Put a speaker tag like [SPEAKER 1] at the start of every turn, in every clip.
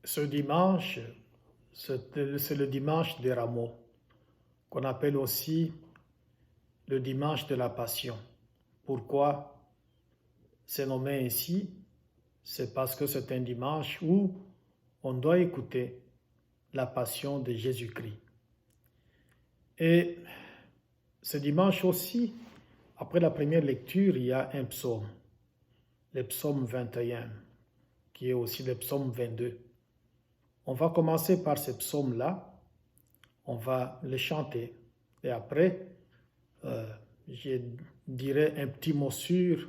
[SPEAKER 1] Ce dimanche, c'est le dimanche des Rameaux, qu'on appelle aussi le dimanche de la Passion. Pourquoi c'est nommé ainsi? C'est parce que c'est un dimanche où on doit écouter la Passion de Jésus-Christ. Et ce dimanche aussi, après la première lecture, il y a un psaume, le psaume 21, qui est aussi le psaume 22. On va commencer par ce psaume-là, on va le chanter. Et après, je dirai un petit mot sur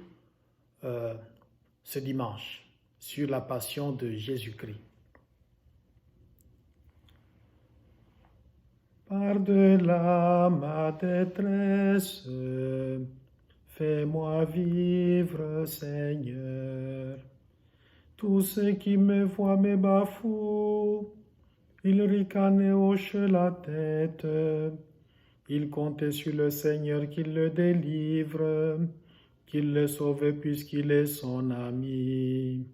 [SPEAKER 1] ce dimanche, sur la passion de Jésus-Christ. Par-delà ma détresse, fais-moi vivre, Seigneur. Tous ceux qui me voient me bafouent, ils ricanent et hochent la tête. Ils comptent sur le Seigneur qu'il le délivre, qu'il le sauve puisqu'il est son ami.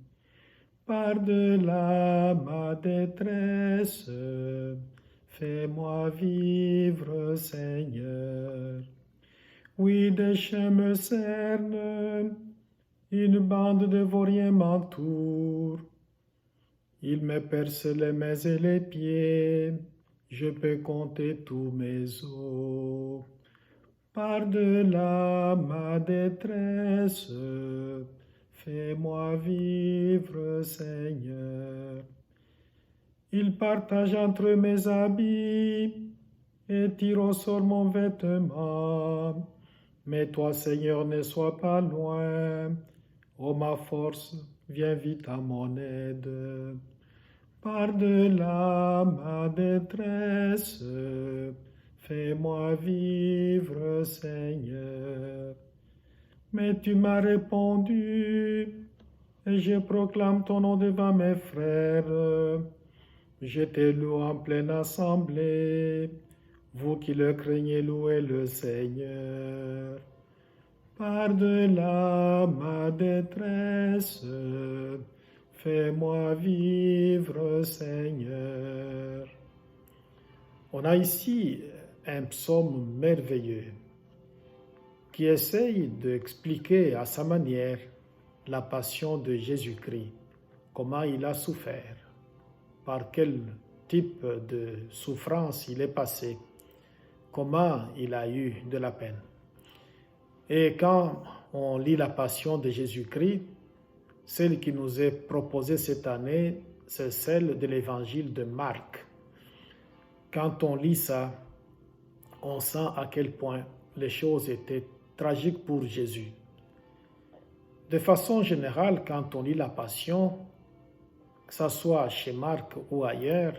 [SPEAKER 1] Par-delà ma détresse, fais-moi vivre, Seigneur. Oui, des chiens me cernent, une bande de vauriens m'entoure. Ils me percent les mains et les pieds, je peux compter tous mes os. Par-delà ma détresse, fais-moi vivre, Seigneur. Ils partagent entre mes habits et tirent au sort mon vêtement. Mais toi, Seigneur, ne sois pas loin. Ô ma force, viens vite à mon aide. Par-delà ma détresse, fais-moi vivre, Seigneur. Mais tu m'as répondu, et je proclame ton nom devant mes frères. Je te loue en pleine assemblée. Vous qui le craignez, louez le Seigneur. Par-delà ma détresse, fais-moi vivre, Seigneur. On a ici un psaume merveilleux qui essaye d'expliquer à sa manière la passion de Jésus-Christ, comment il a souffert, par quel type de souffrance il est passé, comment il a eu de la peine. Et quand on lit la passion de Jésus-Christ, celle qui nous est proposée cette année, c'est celle de l'évangile de Marc. Quand on lit ça, on sent à quel point les choses étaient tragiques pour Jésus. De façon générale, quand on lit la passion, que ce soit chez Marc ou ailleurs,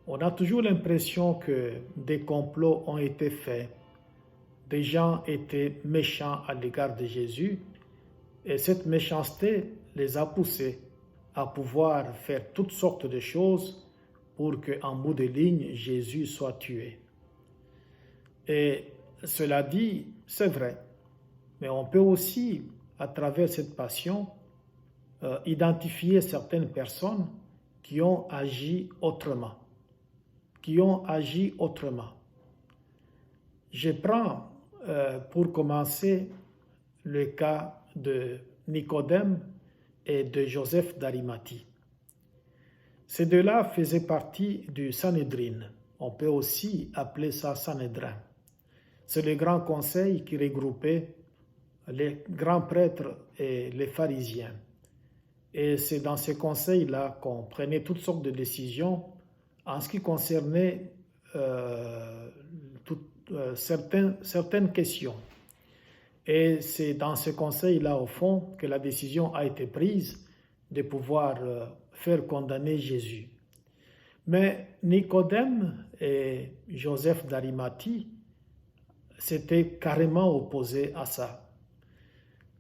[SPEAKER 1] on a toujours l'impression que des complots ont été faits. Des gens étaient méchants à l'égard de Jésus et cette méchanceté les a poussés à pouvoir faire toutes sortes de choses pour qu'en bout de ligne, Jésus soit tué. Et cela dit, c'est vrai, mais on peut aussi, à travers cette passion, identifier certaines personnes qui ont agi autrement. Je prends pour commencer le cas de Nicodème et de Joseph d'Arimathie. Ces deux-là faisaient partie du Sanhédrin. On peut aussi appeler ça Sanhédrin. C'est le grand conseil qui regroupait les grands prêtres et les pharisiens. Et c'est dans ces conseils-là qu'on prenait toutes sortes de décisions en ce qui concernait certaines questions. Et c'est dans ce conseil-là, au fond, que la décision a été prise de pouvoir faire condamner Jésus. Mais Nicodème et Joseph d'Arimathie s'étaient carrément opposés à ça.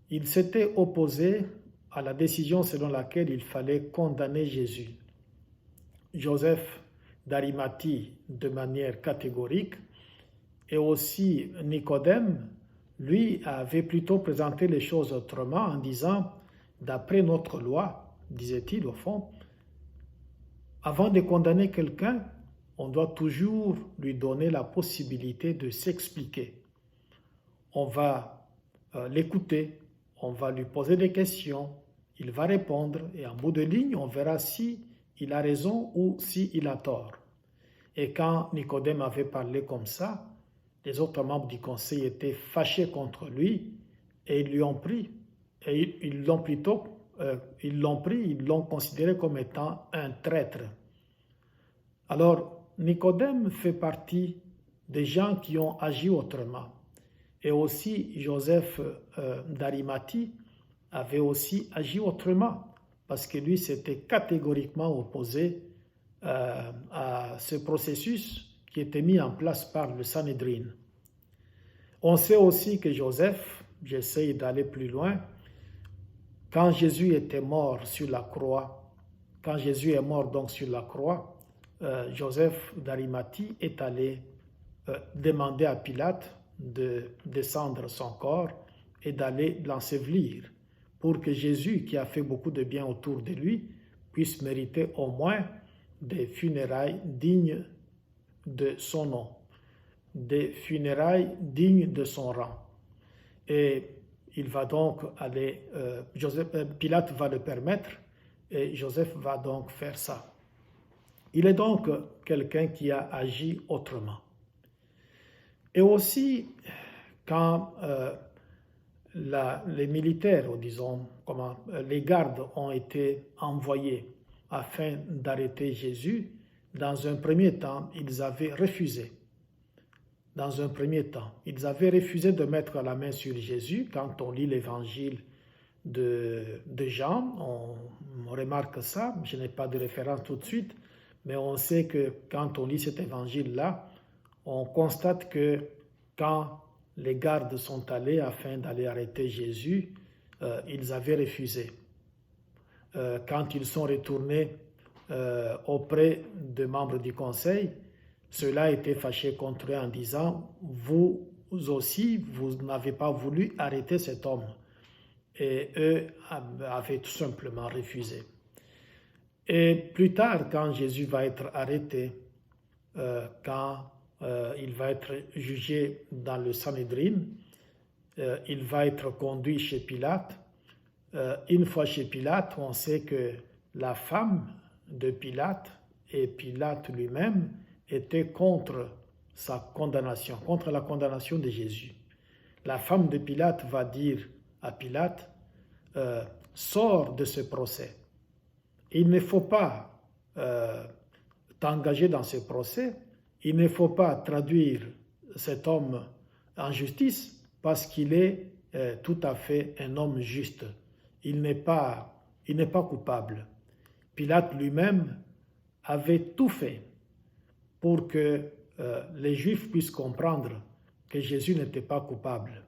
[SPEAKER 1] Ils s'étaient opposés à la décision selon laquelle il fallait condamner Jésus. Joseph d'Arimathie de manière catégorique, et aussi Nicodème, lui, avait plutôt présenté les choses autrement en disant, d'après notre loi, disait-il au fond, Avant de condamner quelqu'un, on doit toujours lui donner la possibilité de s'expliquer. On va l'écouter, on va lui poser des questions, il va répondre et en bout de ligne, on verra si il a raison ou si il a tort. Et quand Nicodème avait parlé comme ça, les autres membres du conseil étaient fâchés contre lui et ils lui ont pris. Et ils l'ont considéré comme étant un traître. Alors, Nicodème fait partie des gens qui ont agi autrement. Et aussi, Joseph d'Arimathie avait aussi agi autrement, parce que lui s'était catégoriquement opposé à ce processus qui était mis en place par le Sanhédrin. On sait aussi que Joseph, j'essaye d'aller plus loin, quand Jésus était mort sur la croix, quand Jésus est mort donc sur la croix, Joseph d'Arimathie est allé demander à Pilate de descendre son corps et d'aller l'ensevelir pour que Jésus, qui a fait beaucoup de bien autour de lui, puisse mériter au moins des funérailles dignes de son nom, des funérailles dignes de son rang. Et il va donc aller, Pilate va le permettre et Joseph va donc faire ça. Il est donc quelqu'un qui a agi autrement. Et aussi, quand les militaires, ou disons, les gardes ont été envoyés afin d'arrêter Jésus, dans un premier temps, ils avaient refusé. Dans un premier temps, ils avaient refusé de mettre la main sur Jésus. Quand on lit l'évangile de Jean, on remarque ça. Je n'ai pas de référence tout de suite, mais on sait que quand on lit cet évangile-là, on constate que quand les gardes sont allés afin d'aller arrêter Jésus, ils avaient refusé. Quand ils sont retournés auprès des membres du conseil, ceux-là étaient fâchés contre eux en disant « Vous aussi, vous n'avez pas voulu arrêter cet homme. » Et eux avaient tout simplement refusé. Et plus tard, quand Jésus va être arrêté, quand il va être jugé dans le Sanhédrin, il va être conduit chez Pilate. Une fois chez Pilate, on sait que la femme de Pilate et Pilate lui-même étaient contre sa condamnation, contre la condamnation de Jésus. La femme de Pilate va dire à Pilate, sors de ce procès. Il ne faut pas t'engager dans ce procès, il ne faut pas traduire cet homme en justice parce qu'il est tout à fait un homme juste. Il n'est pas coupable. Pilate lui-même avait tout fait pour que les Juifs puissent comprendre que Jésus n'était pas coupable.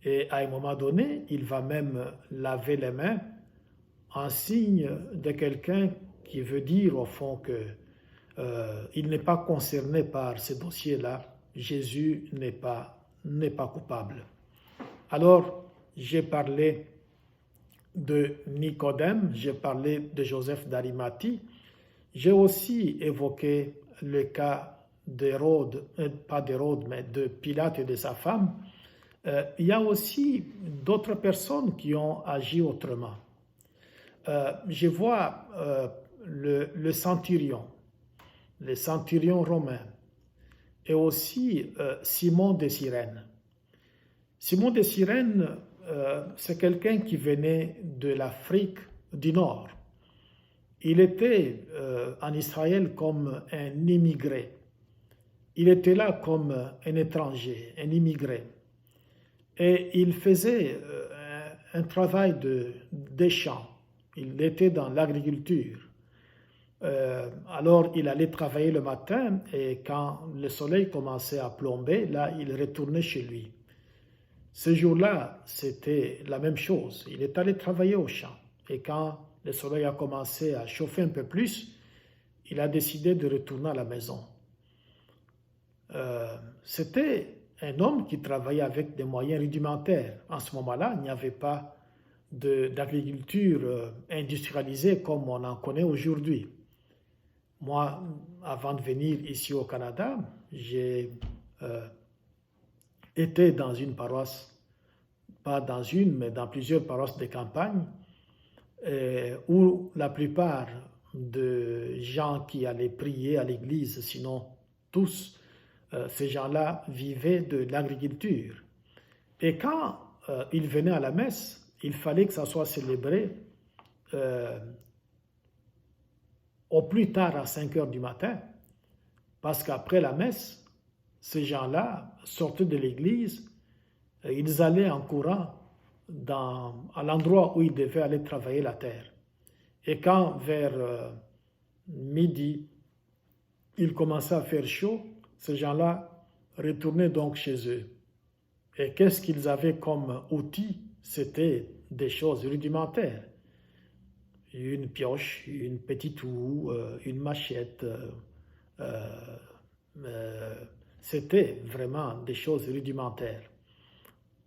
[SPEAKER 1] Et à un moment donné, il va même laver les mains en signe de quelqu'un qui veut dire au fond qu'il n'est pas concerné par ce dossier-là. Jésus n'est pas coupable. Alors, j'ai parlé de Nicodème, j'ai parlé de Joseph d'Arimathie, j'ai aussi évoqué le cas d'Hérode, pas d'Hérode, mais de Pilate et de sa femme. Il y a aussi d'autres personnes qui ont agi autrement. Je vois le centurion romain, et aussi Simon de Cyrène. Simon de Cyrène, c'est quelqu'un qui venait de l'Afrique du Nord. Il était en Israël comme un immigré. Il était là comme un étranger, un immigré. Et il faisait un travail des champs. Il était dans l'agriculture. Alors il allait travailler le matin et quand le soleil commençait à plomber, là il retournait chez lui. Ce jour-là, c'était la même chose. Il est allé travailler au champ. Et quand le soleil a commencé à chauffer un peu plus, il a décidé de retourner à la maison. C'était un homme qui travaillait avec des moyens rudimentaires. En ce moment-là, il n'y avait pas d'agriculture industrialisée comme on en connaît aujourd'hui. moi, avant de venir ici au Canada, j'ai été dans une paroisse, pas dans une, mais dans plusieurs paroisses de campagne, où la plupart des gens qui allaient prier à l'église, sinon tous, ces gens-là vivaient de l'agriculture. Et quand ils venaient à la messe, il fallait que ça soit célébré au plus tard à 5 heures du matin, parce qu'après la messe, ces gens-là sortaient de l'église, ils allaient en courant à l'endroit où ils devaient aller travailler la terre. Et quand vers midi, il commençait à faire chaud, ces gens-là retournaient donc chez eux. Et qu'est-ce qu'ils avaient comme outil? C'était des choses rudimentaires. Une pioche, une petite houe, une machette. C'était vraiment des choses rudimentaires.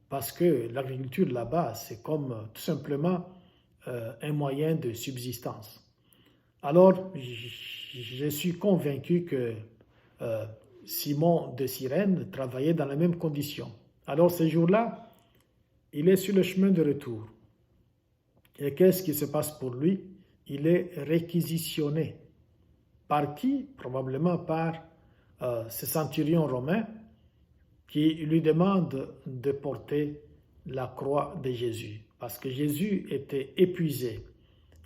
[SPEAKER 1] Parce que l'agriculture là-bas, c'est comme tout simplement un moyen de subsistance. Alors, je suis convaincu que Simon de Cyrène travaillait dans les mêmes conditions. Alors, ce jour-là, il est sur le chemin de retour. Et qu'est-ce qui se passe pour lui? Il est réquisitionné. Par qui? Probablement par ce centurion romain qui lui demande de porter la croix de Jésus. Parce que Jésus était épuisé,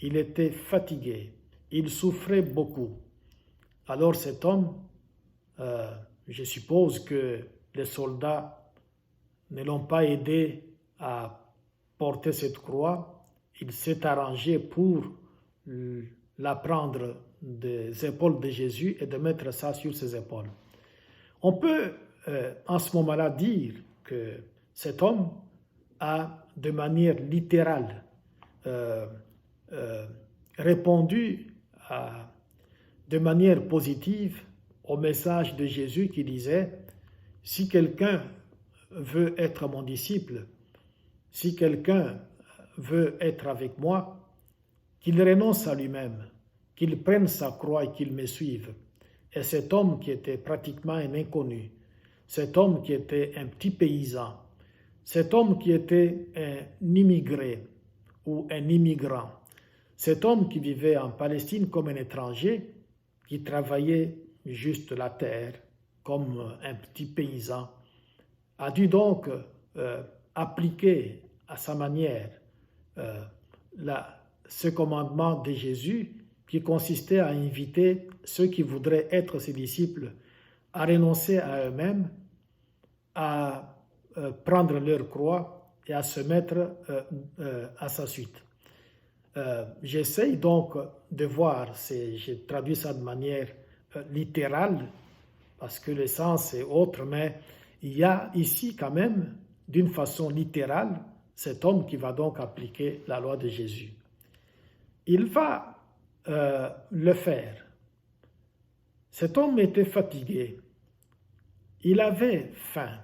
[SPEAKER 1] il était fatigué, il souffrait beaucoup. Alors cet homme, je suppose que les soldats ne l'ont pas aidé à porter cette croix. Il s'est arrangé pour la prendre des épaules de Jésus et de mettre ça sur ses épaules. On peut en ce moment-là dire que cet homme a de manière littérale répondu de manière positive au message de Jésus qui disait « Si quelqu'un veut être mon disciple, si quelqu'un veut être avec moi, qu'il renonce à lui-même, qu'il prenne sa croix et qu'il me suive. » Et cet homme qui était pratiquement un inconnu, cet homme qui était un petit paysan, cet homme qui était un immigré ou un immigrant, cet homme qui vivait en Palestine comme un étranger, qui travaillait juste la terre comme un petit paysan, a dû donc appliquer à sa manière ce commandement de Jésus qui consistait à inviter ceux qui voudraient être ses disciples à renoncer à eux-mêmes, à prendre leur croix et à se mettre à sa suite. J'essaye donc de voir, j'ai traduit ça de manière littérale, parce que le sens est autre, mais il y a ici quand même, d'une façon littérale, cet homme qui va donc appliquer la loi de Jésus. Il va le faire. Cet homme était fatigué, il avait faim,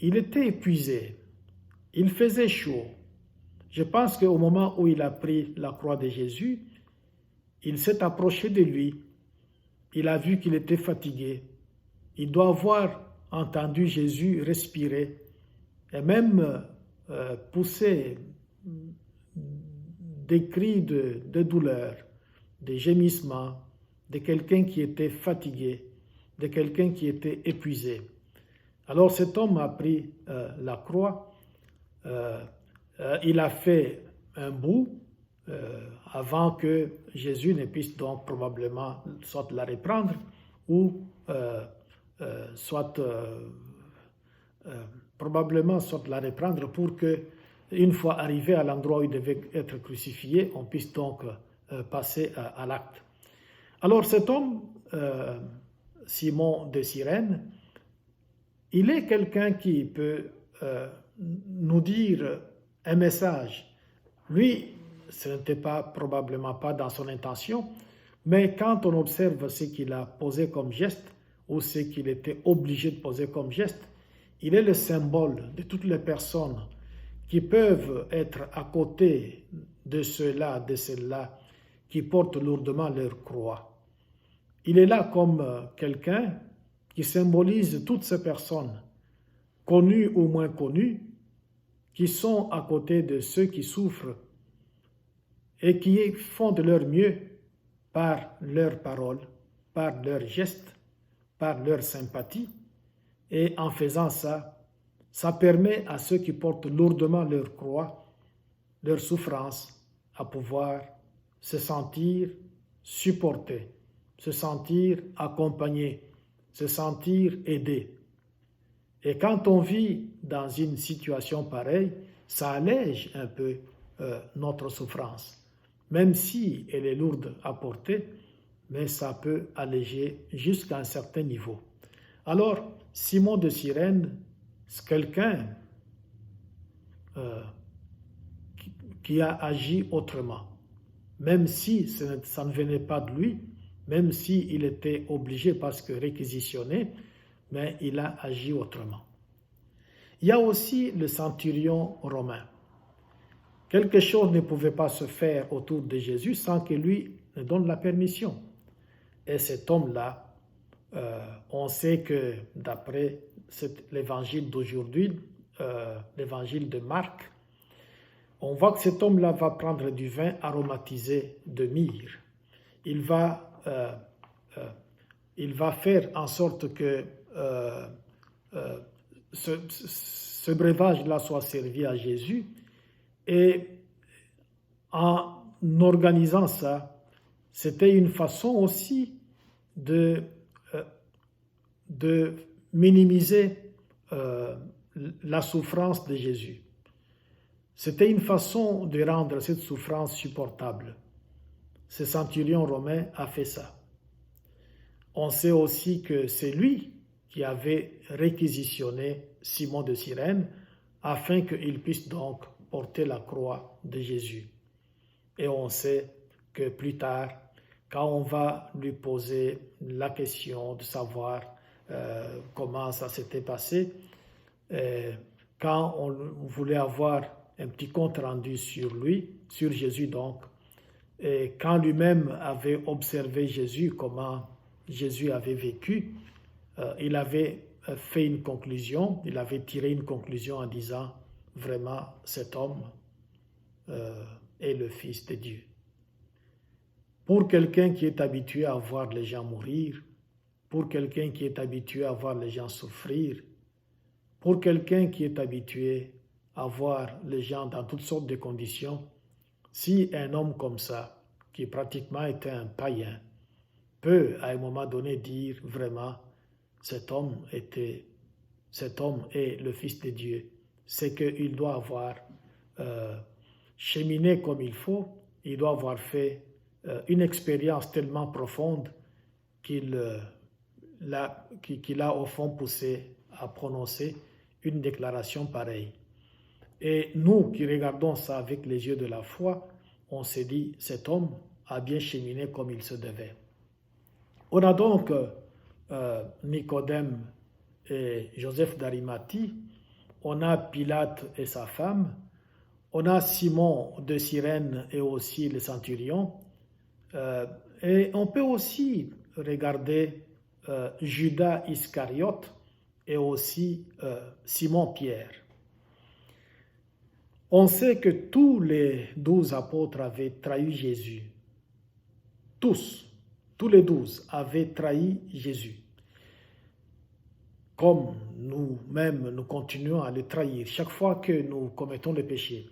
[SPEAKER 1] il était épuisé, il faisait chaud. Je pense qu'au moment où il a pris la croix de Jésus, il s'est approché de lui, il a vu qu'il était fatigué, il doit avoir entendu Jésus respirer et même pousser des cris de douleur, des gémissements, de quelqu'un qui était fatigué, de quelqu'un qui était épuisé. Alors cet homme a pris la croix, il a fait un bout avant que Jésus ne puisse donc probablement soit la reprendre ou probablement soit la reprendre pour que, une fois arrivé à l'endroit où il devait être crucifié, on puisse donc passer à l'acte. Alors cet homme, Simon de Cyrène, il est quelqu'un qui peut nous dire un message. Lui, ce n'était probablement pas dans son intention, mais quand on observe ce qu'il a posé comme geste ou ce qu'il était obligé de poser comme geste, il est le symbole de toutes les personnes qui peuvent être à côté de ceux-là, de celles-là, qui portent lourdement leur croix. Il est là comme quelqu'un qui symbolise toutes ces personnes, connues ou moins connues, qui sont à côté de ceux qui souffrent et qui font de leur mieux par leurs paroles, par leurs gestes, par leur sympathie. Et en faisant ça, ça permet à ceux qui portent lourdement leur croix, leur souffrance, à pouvoir se sentir supportés, se sentir accompagnés, se sentir aidés. Et quand on vit dans une situation pareille, ça allège un peu notre souffrance. Même si elle est lourde à porter, mais ça peut alléger jusqu'à un certain niveau. Alors, Simon de Cyrène, c'est quelqu'un qui a agi autrement. Même si ça ne venait pas de lui, même s'il était obligé parce que réquisitionné, mais il a agi autrement. Il y a aussi le centurion romain. Quelque chose ne pouvait pas se faire autour de Jésus sans que lui ne donne la permission. Et cet homme-là, on sait que d'après l'évangile d'aujourd'hui, l'évangile de Marc, on voit que cet homme-là va prendre du vin aromatisé de myrrhe. Il va faire en sorte que ce breuvage-là soit servi à Jésus. Et en organisant ça, c'était une façon aussi de minimiser la souffrance de Jésus. C'était une façon de rendre cette souffrance supportable. Ce centurion romain a fait ça. On sait aussi que c'est lui qui avait réquisitionné Simon de Cyrène afin qu'il puisse donc porter la croix de Jésus. Et on sait que plus tard, quand on va lui poser la question de savoir comment ça s'était passé, quand on voulait avoir un petit compte rendu sur lui, sur Jésus donc, et quand lui-même avait observé Jésus, comment Jésus avait vécu, il avait fait une conclusion, il avait tiré une conclusion en disant vraiment cet homme est le Fils de Dieu. Pour quelqu'un qui est habitué à voir les gens mourir, pour quelqu'un qui est habitué à voir les gens souffrir, pour quelqu'un qui est habitué à voir les gens dans toutes sortes de conditions, si un homme comme ça, qui pratiquement était un païen, peut à un moment donné dire vraiment cet homme est le Fils de Dieu, c'est qu'il doit avoir cheminé comme il faut, il doit avoir fait une expérience tellement profonde qu'il a au fond poussé à prononcer une déclaration pareille. Et nous qui regardons ça avec les yeux de la foi, on s'est dit, cet homme a bien cheminé comme il se devait. On a donc Nicodème et Joseph d'Arimathie, on a Pilate et sa femme, on a Simon de Cyrène et aussi le centurion, et on peut aussi regarder Judas Iscariote et aussi Simon-Pierre. On sait que tous les 12 apôtres avaient trahi Jésus. Tous les 12 avaient trahi Jésus. Comme nous-mêmes, nous continuons à le trahir chaque fois que nous commettons le péché.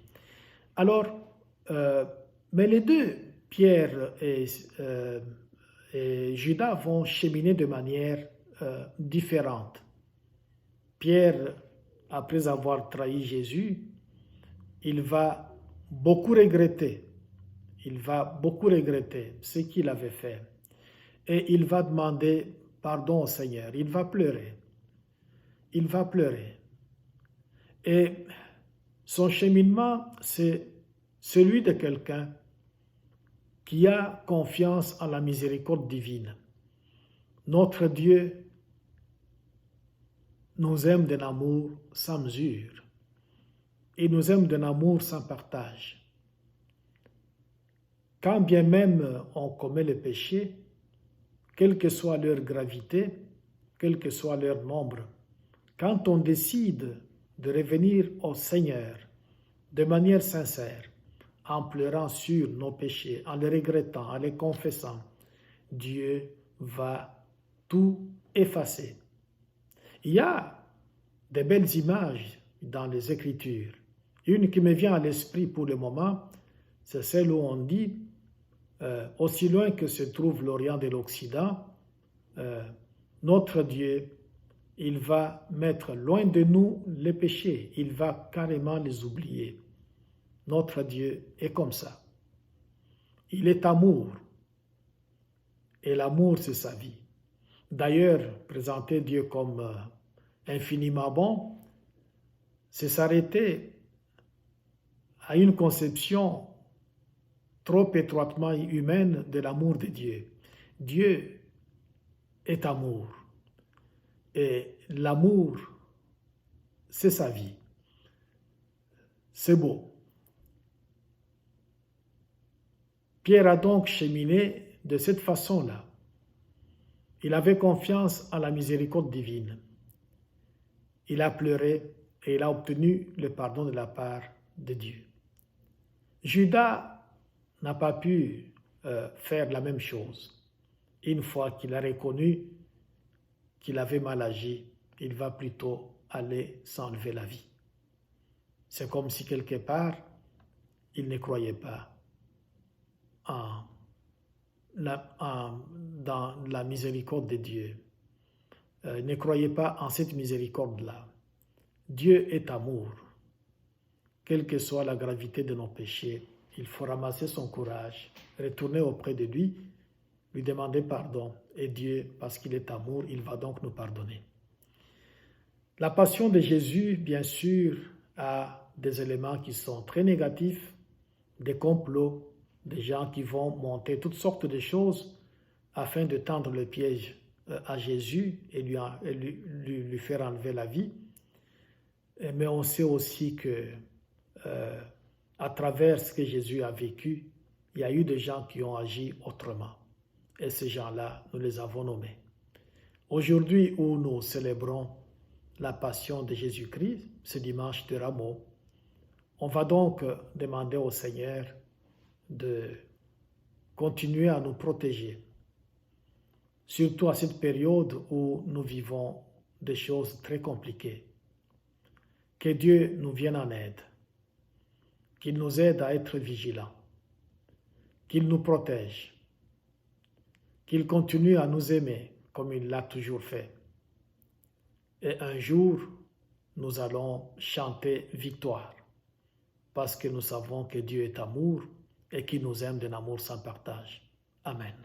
[SPEAKER 1] Alors, mais les deux, Pierre et Judas, vont cheminer de manière différente. Pierre, après avoir trahi Jésus, il va beaucoup regretter. Il va beaucoup regretter ce qu'il avait fait. Et il va demander pardon au Seigneur. Il va pleurer. Il va pleurer. Et son cheminement, c'est celui de quelqu'un qui a confiance en la miséricorde divine. Notre Dieu nous aime d'un amour sans mesure. Il nous aime d'un amour sans partage. Quand bien même on commet le péché, quelle que soit leur gravité, quel que soit leur nombre, quand on décide de revenir au Seigneur de manière sincère, en pleurant sur nos péchés, en les regrettant, en les confessant, Dieu va tout effacer. Il y a des belles images dans les Écritures. Une qui me vient à l'esprit pour le moment, c'est celle où on dit, aussi loin que se trouve l'Orient de l'Occident, notre Dieu, il va mettre loin de nous les péchés, il va carrément les oublier. Notre Dieu est comme ça. Il est amour, et l'amour, c'est sa vie. D'ailleurs, présenter Dieu comme infiniment bon, c'est s'arrêter à une conception trop étroitement humaine de l'amour de Dieu. Dieu est amour. Et l'amour, c'est sa vie. C'est beau. Pierre a donc cheminé de cette façon-là. Il avait confiance en la miséricorde divine. Il a pleuré et il a obtenu le pardon de la part de Dieu. Judas n'a pas pu faire la même chose. Une fois qu'il a reconnu qu'il avait mal agi, il va plutôt aller s'enlever la vie. C'est comme si quelque part, il ne croyait pas dans la miséricorde de Dieu. Il ne croyait pas en cette miséricorde-là. Dieu est amour. Quelle que soit la gravité de nos péchés, il faut ramasser son courage, retourner auprès de lui demander pardon. Et Dieu, parce qu'il est amour, il va donc nous pardonner. La passion de Jésus, bien sûr, a des éléments qui sont très négatifs, des complots, des gens qui vont monter toutes sortes de choses afin de tendre le piège à Jésus et lui faire enlever la vie. Mais on sait aussi que à travers ce que Jésus a vécu, il y a eu des gens qui ont agi autrement. Et ces gens-là, nous les avons nommés. Aujourd'hui où nous célébrons la passion de Jésus-Christ, ce dimanche de Rameaux, on va donc demander au Seigneur de continuer à nous protéger, surtout à cette période où nous vivons des choses très compliquées. Que Dieu nous vienne en aide, qu'il nous aide à être vigilants, qu'il nous protège, qu'il continue à nous aimer comme il l'a toujours fait. Et un jour, nous allons chanter victoire, parce que nous savons que Dieu est amour et qu'il nous aime d'un amour sans partage. Amen.